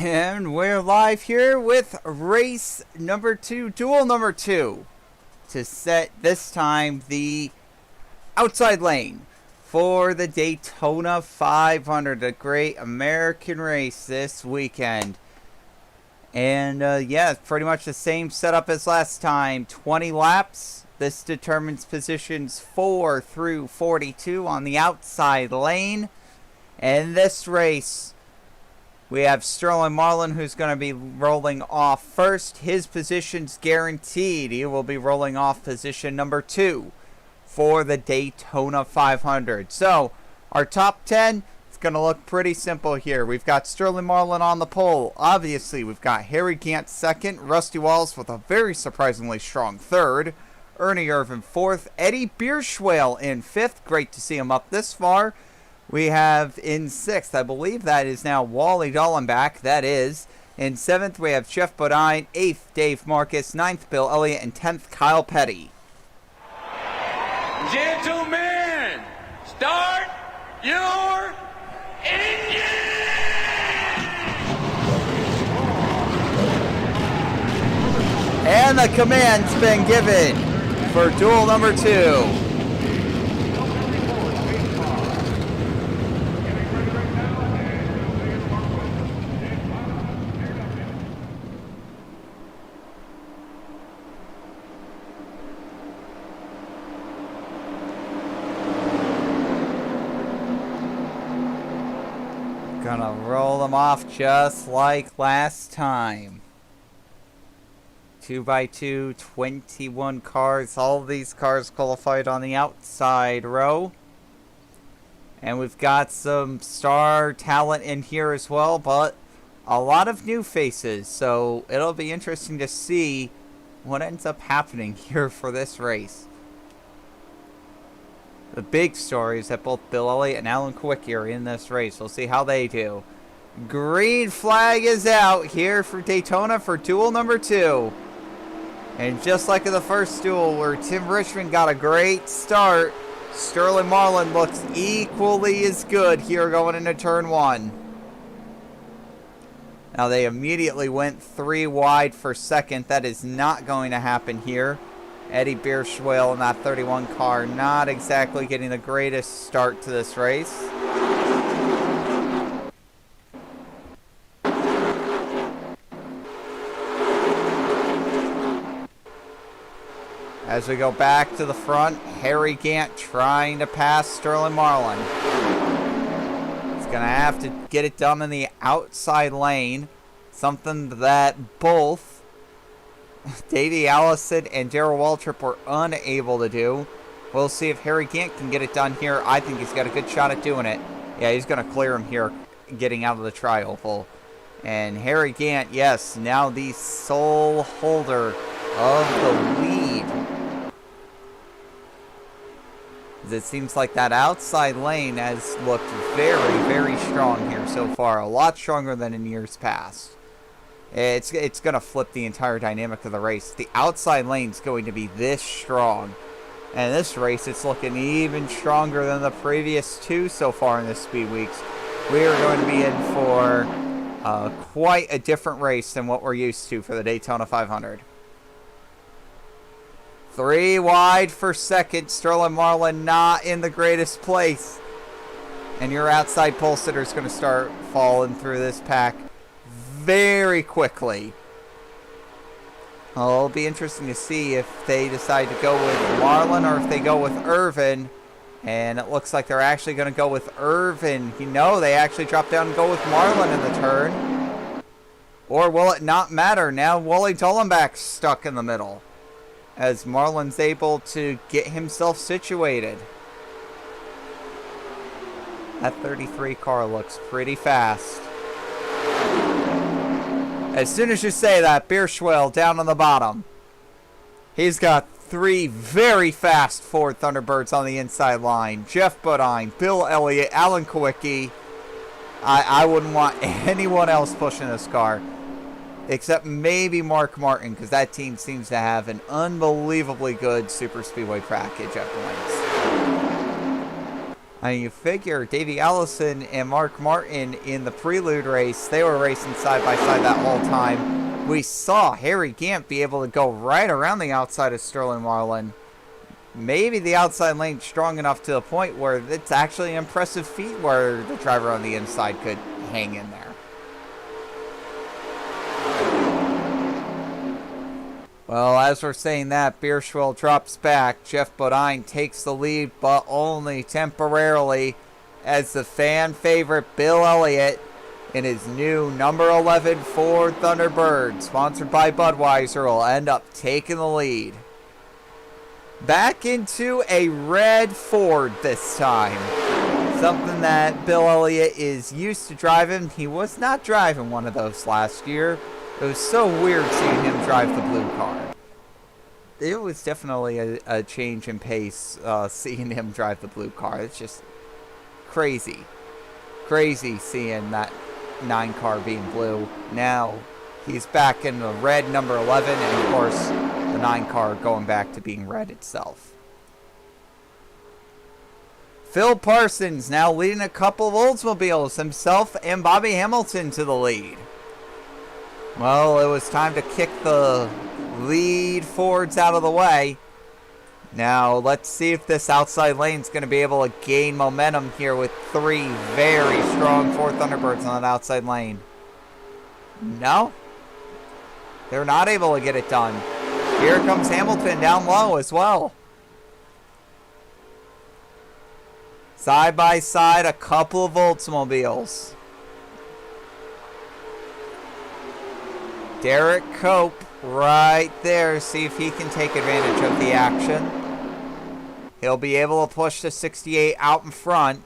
And we're live here with race number 2, duel number 2, to set this time the outside lane for the Daytona 500, a great American race this weekend. And yeah, pretty much the same setup as last time, 20 laps. This determines positions 4 through 42 on the outside lane. And this race, we have Sterling Marlin, who's going to be rolling off first. His position's guaranteed. He will be rolling off position number 2 for the Daytona 500. So, our top 10, it's going to look pretty simple here. We've got Sterling Marlin on the pole. Obviously, we've got Harry Gant second. Rusty Wallace with a very surprisingly strong third. Ernie Irvin fourth. Eddie Bierschwale in fifth. Great to see him up this far. We have in 6th, I believe that is now Wally Dallenbach. That is. In 7th, we have Jeff Bodine. 8th, Dave Marcus. 9th, Bill Elliott. And 10th, Kyle Petty. Gentlemen, start your engine! And the command's been given for duel number 2. Gonna roll them off just like last time. 2x2, 21 cars. All of these cars qualified on the outside row. And we've got some star talent in here as well, but a lot of new faces. So it'll be interesting to see what ends up happening here for this race. The big story is that both Bill Elliott and Alan Kowicki are in this race. We'll see how they do. Green flag is out here for Daytona for duel number 2. And just like in the first duel where Tim Richmond got a great start, Sterling Marlin looks equally as good here going into turn 1. Now they immediately went 3 wide for second. That is not going to happen here. Eddie Bierschwale in that 31 car, not exactly getting the greatest start to this race. As we go back to the front, Harry Gant trying to pass Sterling Marlin. He's going to have to get it done in the outside lane, something that both Davey Allison and Darrell Waltrip were unable to do. We'll see if Harry Gant can get it done here. I think he's got a good shot at doing it. Yeah, he's going to clear him here, getting out of the tri-oval. And Harry Gant, yes, now the sole holder of the lead. It seems like that outside lane has looked very, very strong here so far. A lot stronger than in years past. It's going to flip the entire dynamic of the race. The outside lane's going to be this strong. And this race, it's looking even stronger than the previous 2 so far in the Speed Weeks. We are going to be in for quite a different race than what we're used to for the Daytona 500. 3 wide for second. Sterling Marlin not in the greatest place. And your outside pole sitter is going to start falling through this pack very quickly. It'll be interesting to see if they decide to go with Marlin or if they go with Irvin. And it looks like they're actually going to go with Irvin. You know, they actually drop down and go with Marlin in the turn. Or will it not matter? Now Wally Dallenbach's stuck in the middle, as Marlin's able to get himself situated. That 33 car looks pretty fast. As soon as you say that, Bierschwale down on the bottom. He's got 3 very fast Ford Thunderbirds on the inside line. Jeff Bodine, Bill Elliott, Alan Kowicki. I wouldn't want anyone else pushing this car, except maybe Mark Martin, because that team seems to have an unbelievably good super speedway package at points. I mean, you figure Davey Allison and Mark Martin in the Prelude race, they were racing side by side that whole time. We saw Harry Gant be able to go right around the outside of Sterling Marlin. Maybe the outside lane strong enough to the point where it's actually an impressive feat where the driver on the inside could hang in there. Well, as we're saying that, Beerschwell drops back. Jeff Bodine takes the lead, but only temporarily, as the fan favorite Bill Elliott in his new number 11 Ford Thunderbird, sponsored by Budweiser, will end up taking the lead. Back into a red Ford this time. Something that Bill Elliott is used to driving. He was not driving one of those last year. It was so weird seeing him drive the blue car. It was definitely a change in pace seeing him drive the blue car. It's just crazy. Crazy seeing that 9 car being blue. Now he's back in the red number 11, and of course the 9 car going back to being red itself. Phil Parsons now leading a couple of Oldsmobiles, himself and Bobby Hamilton to the lead. Well, it was time to kick the lead Fords out of the way. Now, let's see if this outside lane is going to be able to gain momentum here with 3 very strong Ford Thunderbirds on that outside lane. No. They're not able to get it done. Here comes Hamilton down low as well. Side by side, a couple of Oldsmobiles. Derek Cope right there. See if he can take advantage of the action. He'll be able to push the 68 out in front.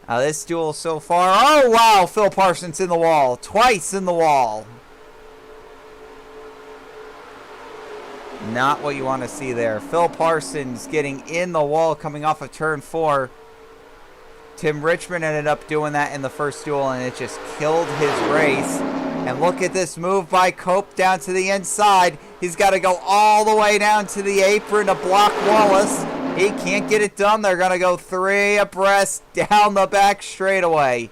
Now this duel so far. Oh, wow. Phil Parsons in the wall. Twice in the wall. Not what you want to see there. Phil Parsons getting in the wall coming off of turn 4. Tim Richmond ended up doing that in the first duel, and it just killed his race. And look at this move by Cope down to the inside. He's got to go all the way down to the apron to block Wallace. He can't get it done. They're going to go 3 abreast down the back straightaway.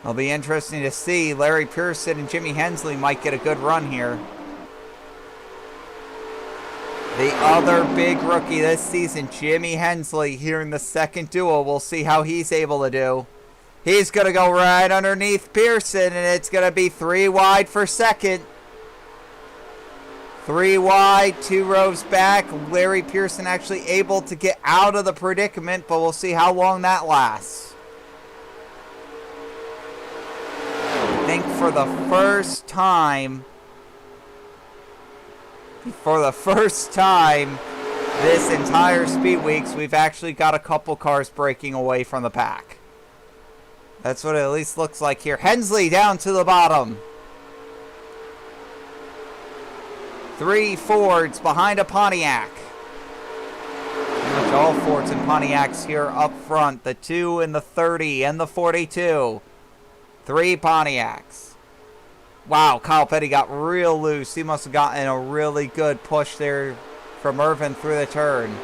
It'll be interesting to see. Larry Pearson and Jimmy Hensley might get a good run here. The other big rookie this season, Jimmy Hensley, here in the second duel. We'll see how he's able to do. He's going to go right underneath Pearson, and it's going to be 3 wide for second. 3 wide, 2 rows back. Larry Pearson actually able to get out of the predicament, but we'll see how long that lasts. I think for the first time this entire Speed Weeks, we've actually got a couple cars breaking away from the pack. That's what it at least looks like here. Hensley down to the bottom. 3 Fords behind a Pontiac. Pretty much all Fords and Pontiacs here up front. The 2 and the 30 and the 42. 3 Pontiacs. Wow, Kyle Petty got real loose. He must have gotten a really good push there from Irvin through the turn.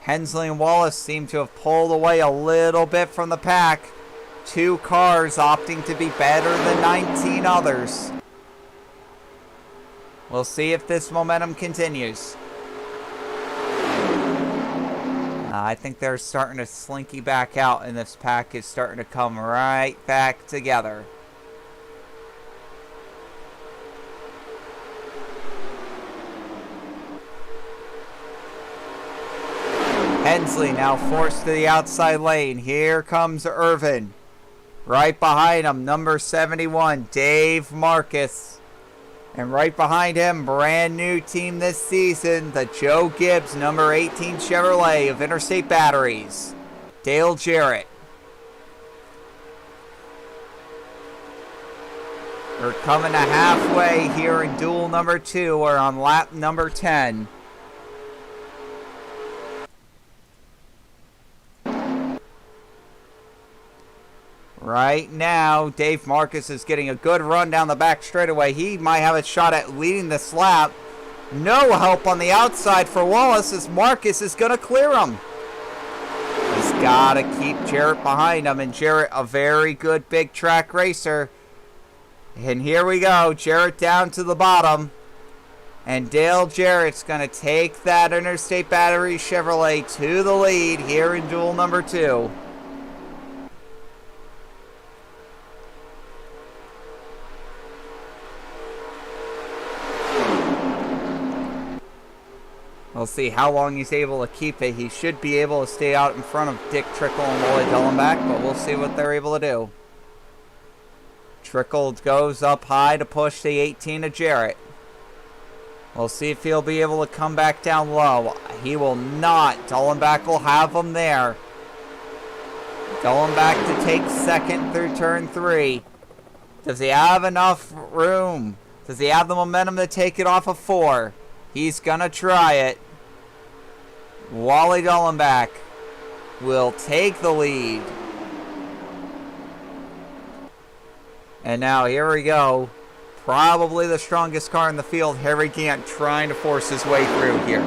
Hensley and Wallace seem to have pulled away a little bit from the pack. 2 cars opting to be better than 19 others. We'll see if this momentum continues. I think they're starting to slinky back out, and this pack is starting to come right back together. Hensley now forced to the outside lane. Here comes Irvin. Right behind him, number 71, Dave Marcus. And right behind him, brand new team this season, the Joe Gibbs number 18 Chevrolet of Interstate Batteries, Dale Jarrett. We're coming to halfway here in duel number 2. We're on lap number 10. Right now, Dave Marcus is getting a good run down the back straightaway. He might have a shot at leading this lap. No help on the outside for Wallace as Marcus is going to clear him. He's got to keep Jarrett behind him, and Jarrett, a very good big track racer. And here we go, Jarrett down to the bottom. And Dale Jarrett's going to take that Interstate Battery Chevrolet to the lead here in duel number 2. We'll see how long he's able to keep it. He should be able to stay out in front of Dick Trickle and Wally Dellenbach, but we'll see what they're able to do. Trickle goes up high to push the 18 of Jarrett. We'll see if he'll be able to come back down low. He will not. Dellenbach will have him there. Dellenbach to take second through turn 3. Does he have enough room? Does he have the momentum to take it off of 4? He's going to try it. Wally Dellenbach will take the lead. And now here we go. Probably the strongest car in the field, Harry Gant, trying to force his way through here.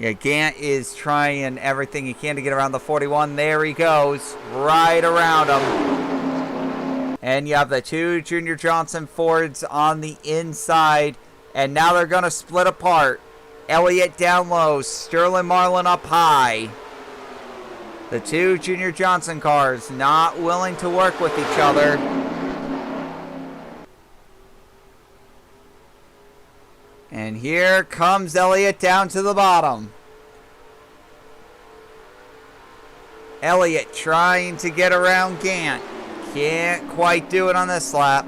Yeah, Gant is trying everything he can to get around the 41. There he goes, right around him. And you have the 2 Junior Johnson Fords on the inside. And now they're going to split apart. Elliott down low, Sterling Marlin up high. The 2 Junior Johnson cars not willing to work with each other. And here comes Elliott down to the bottom. Elliott trying to get around Gant. Can't quite do it on this lap.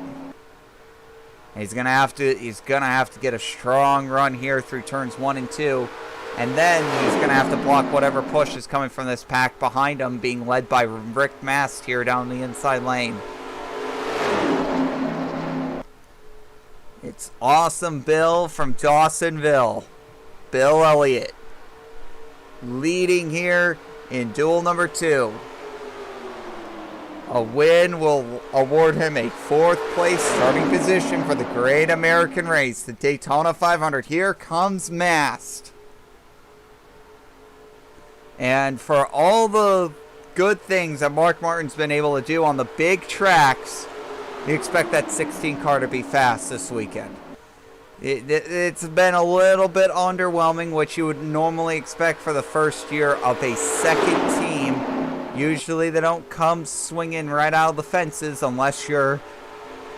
He's gonna have to get a strong run here through turns 1 and 2. And then he's gonna have to block whatever push is coming from this pack behind him, being led by Rick Mast here down the inside lane. It's Awesome Bill from Dawsonville. Bill Elliott leading here in duel number 2. A win will award him a 4th place starting position for the Great American Race, the Daytona 500. Here comes Mast. And for all the good things that Mark Martin's been able to do on the big tracks, you expect that 16 car to be fast this weekend. It's been a little bit underwhelming, which you would normally expect for the first year of a second team. Usually they don't come swinging right out of the fences unless you're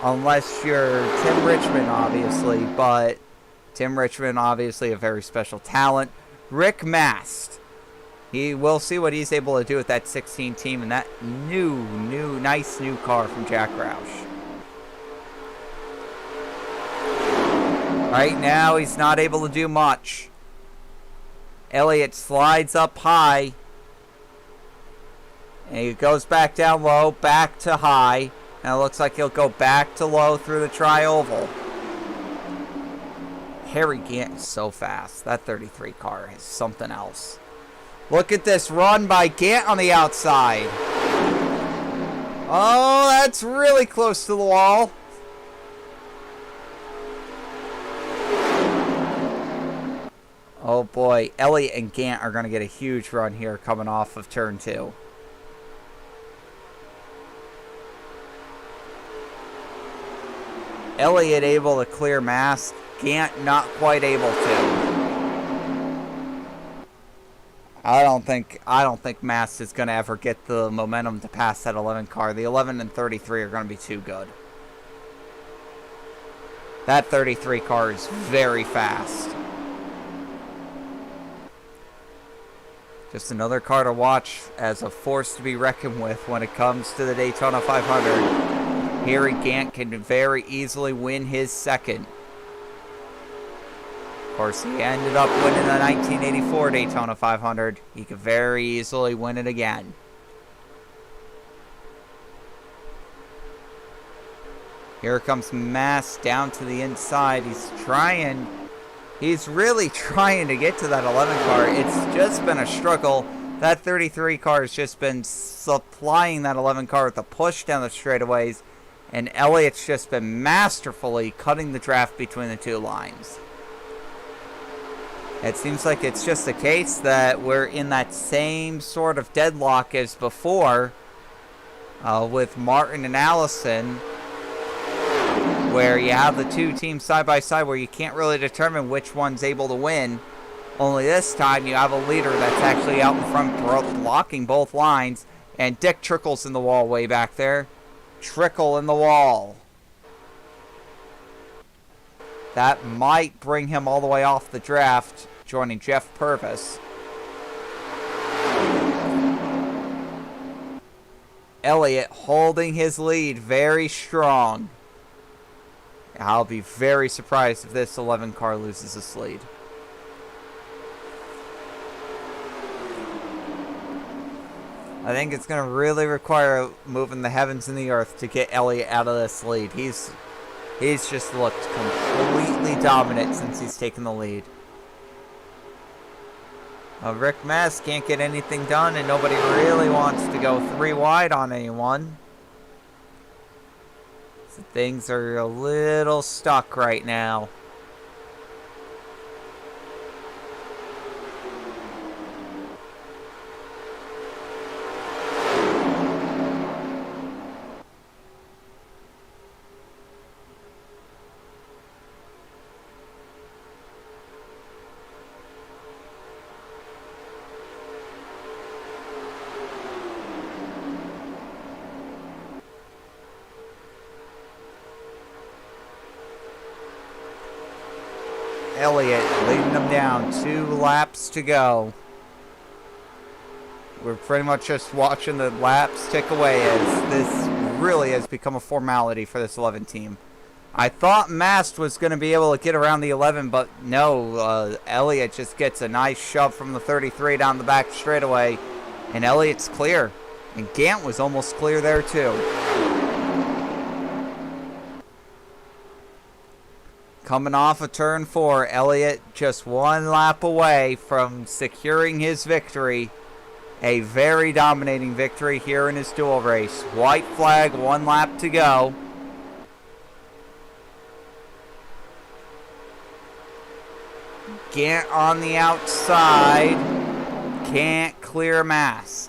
Tim Richmond, obviously. But Tim Richmond, obviously a very special talent. Rick Mast. We'll see what he's able to do with that 16 team and that nice new car from Jack Roush. Right now, he's not able to do much. Elliott slides up high. And he goes back down low, back to high. And it looks like he'll go back to low through the tri-oval. Harry Gant is so fast. That 33 car is something else. Look at this run by Gant on the outside. Oh, that's really close to the wall. Oh boy, Elliott and Gant are going to get a huge run here coming off of turn 2. Elliott able to clear Mast, Gant not quite able to. I don't think Mast is going to ever get the momentum to pass that 11 car. The 11 and 33 are going to be too good. That 33 car is very fast. Just another car to watch as a force to be reckoned with when it comes to the Daytona 500. Harry Gant can very easily win his second. Of course, he ended up winning the 1984 Daytona 500. He could very easily win it again. Here comes Mast down to the inside. He's really trying to get to that 11 car. It's just been a struggle. That 33 car has just been supplying that 11 car with a push down the straightaways. And Elliott's just been masterfully cutting the draft between the two lines. It seems like it's just a case that we're in that same sort of deadlock as before with Martin and Allison, where you have the two teams side by side where you can't really determine which one's able to win. Only this time you have a leader that's actually out in front blocking both lines, and Dick Trickle's in the wall way back there. Trickle in the wall. That might bring him all the way off the draft, joining Jeff Purvis. Elliott holding his lead very strong. I'll be very surprised if this 11 car loses this lead. I think it's going to really require moving the heavens and the earth to get Elliott out of this lead. He's just looked completely dominant since he's taken the lead. Rick Mess can't get anything done, and nobody really wants to go 3 wide on anyone. So things are a little stuck right now. Elliott leading them down. 2 laps to go. We're pretty much just watching the laps tick away as this really has become a formality for this 11 team. I thought Mast was going to be able to get around the 11, but no. Elliott just gets a nice shove from the 33 down the back straightaway, and Elliott's clear. And Gant was almost clear there too. Coming off of turn 4, Elliott just 1 lap away from securing his victory. A very dominating victory here in his duel race. White flag, 1 lap to go. Gant on the outside. Can't clear Mast.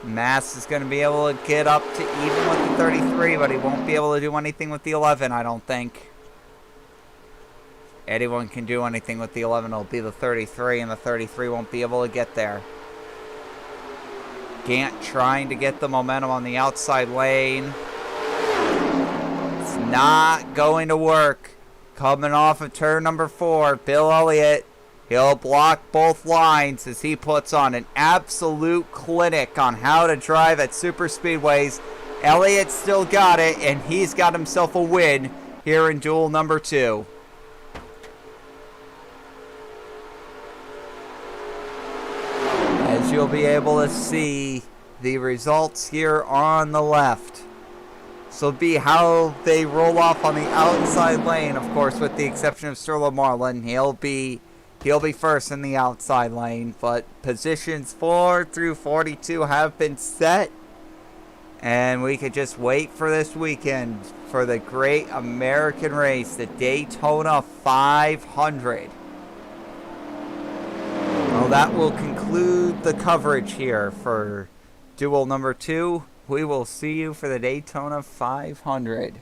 Mast is going to be able to get up to even with the 33, but he won't be able to do anything with the 11, I don't think. Anyone can do anything with the 11. It'll be the 33, and the 33 won't be able to get there. Gant trying to get the momentum on the outside lane. It's not going to work. Coming off of turn number 4, Bill Elliott. He'll block both lines as he puts on an absolute clinic on how to drive at super speedways. Elliott still got it, and he's got himself a win here in duel number 2. As you'll be able to see the results here on the left. So it'll be how they roll off on the outside lane, of course, with the exception of Sterling Marlin. He'll be first in the outside lane, but positions 4 through 42 have been set. And we could just wait for this weekend for the great American race, the Daytona 500. Well, that will conclude the coverage here for duel number 2. We will see you for the Daytona 500.